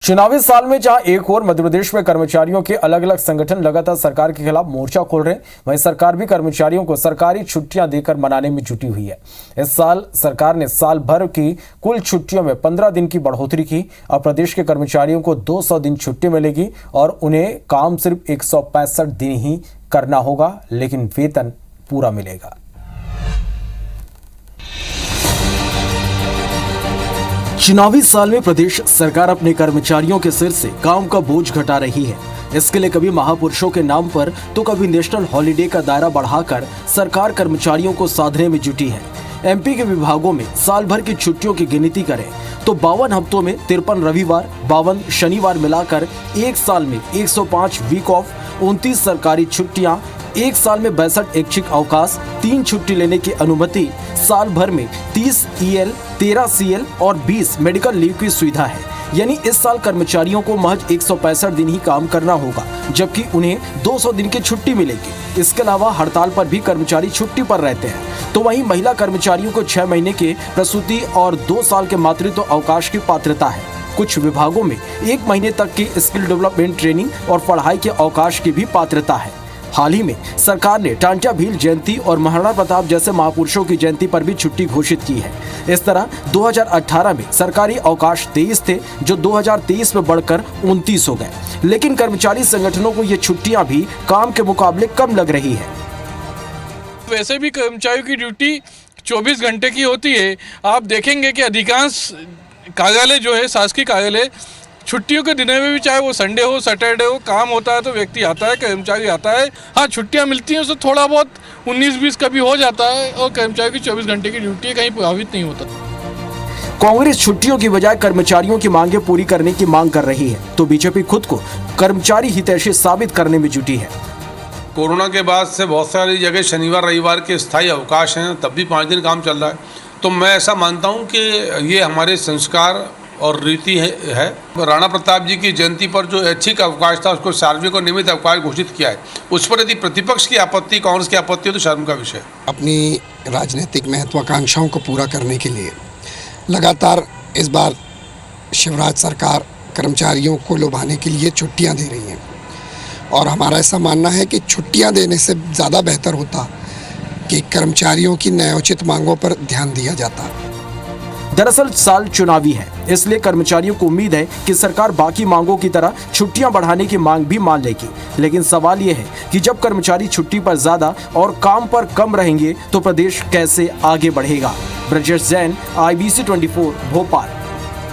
चुनावी साल में जहां एक ओर मध्य प्रदेश में कर्मचारियों के अलग अलग संगठन लगातार सरकार के खिलाफ मोर्चा खोल रहे हैं, वहीं सरकार भी कर्मचारियों को सरकारी छुट्टियां देकर मनाने में जुटी हुई है। इस साल सरकार ने साल भर की कुल छुट्टियों में 15 दिन की बढ़ोतरी की। अब प्रदेश के कर्मचारियों को 200 दिन छुट्टी मिलेगी और उन्हें काम सिर्फ 165 दिन ही करना होगा, लेकिन वेतन पूरा मिलेगा। चुनावी साल में प्रदेश सरकार अपने कर्मचारियों के सिर से काम का बोझ घटा रही है। इसके लिए कभी महापुरुषों के नाम पर तो कभी नेशनल हॉलिडे का दायरा बढ़ाकर सरकार कर्मचारियों को साधने में जुटी है। एमपी के विभागों में साल भर की छुट्टियों की गिनती करें तो 52 हफ्तों में 53 रविवार, 52 शनिवार मिलाकर एक साल में 105 वीक ऑफ, 29 सरकारी छुट्टियां, एक साल में 62 ऐच्छिक अवकाश, 3 छुट्टी लेने की अनुमति, साल भर में 30 EL, 13 CL और 20 मेडिकल लीव की सुविधा है। यानी इस साल कर्मचारियों को महज 165 दिन ही काम करना होगा, जबकि उन्हें 200 दिन की छुट्टी मिलेगी। इसके अलावा हड़ताल पर भी कर्मचारी छुट्टी पर रहते हैं। तो वहीं महिला कर्मचारियों को 6 महीने के प्रसूति और 2 साल के मातृत्व अवकाश की पात्रता है। कुछ विभागों में 1 महीने तक की स्किल डेवलपमेंट ट्रेनिंग और पढ़ाई के अवकाश की भी पात्रता है। हाल ही में सरकार ने टांचा भील जयंती और महाराणा प्रताप जैसे महापुरुषों की जयंती पर भी छुट्टी घोषित की है। इस तरह 2018 में सरकारी अवकाश 23 थे, जो 2023 में बढ़कर 29 हो गए। लेकिन कर्मचारी संगठनों को ये छुट्टियां भी काम के मुकाबले कम लग रही है। वैसे भी कर्मचारियों की ड्यूटी 24 घंटे की होती है। आप देखेंगे कि अधिकांश कार्यालय जो है, शासकीय कार्यालय, छुट्टियों के दिनों में भी, चाहे वो संडे हो, सैटरडे हो, काम होता है तो व्यक्ति आता है, कर्मचारी आता है। हाँ, छुट्टियां मिलती हैं, उससे थोड़ा बहुत 19-20 का भी हो जाता है और कर्मचारी की 24 घंटे की ड्यूटी कहीं प्रभावित नहीं होता। कांग्रेस छुट्टियों की बजाय कर्मचारियों की मांगें पूरी करने की मांग कर रही है, तो बीजेपी खुद को कर्मचारी हितैषी साबित करने में जुटी है। कोरोना के बाद से बहुत सारी जगह शनिवार रविवार के स्थायी अवकाश हैं, तब भी 5 दिन काम चल रहा है। तो मैं ऐसा मानता हूँ कि ये हमारे संस्कार और रीति है। राणा प्रताप जी की जयंती पर जो ऐच्छिक अवकाश था, उसको सार्वजनिक और नियमित अवकाश घोषित किया है। उस पर यदि प्रतिपक्ष की आपत्ति, कांग्रेस की आपत्ति हो तो शर्म का विषय है। अपनी राजनीतिक महत्वाकांक्षाओं को पूरा करने के लिए लगातार इस बार शिवराज सरकार कर्मचारियों को लुभाने के लिए छुट्टियां दे रही हैं, और हमारा ऐसा मानना है कि छुट्टियां देने से ज़्यादा बेहतर होता कि कर्मचारियों की न्यायोचित मांगों पर ध्यान दिया जाता। दरअसल साल चुनावी है, इसलिए कर्मचारियों को उम्मीद है कि सरकार बाकी मांगों की तरह छुट्टियां बढ़ाने की मांग भी मान लेगी। लेकिन सवाल यह है कि जब कर्मचारी छुट्टी पर ज्यादा और काम पर कम रहेंगे तो प्रदेश कैसे आगे बढ़ेगा। ब्रजेश जैन, IBC 24, भोपाल।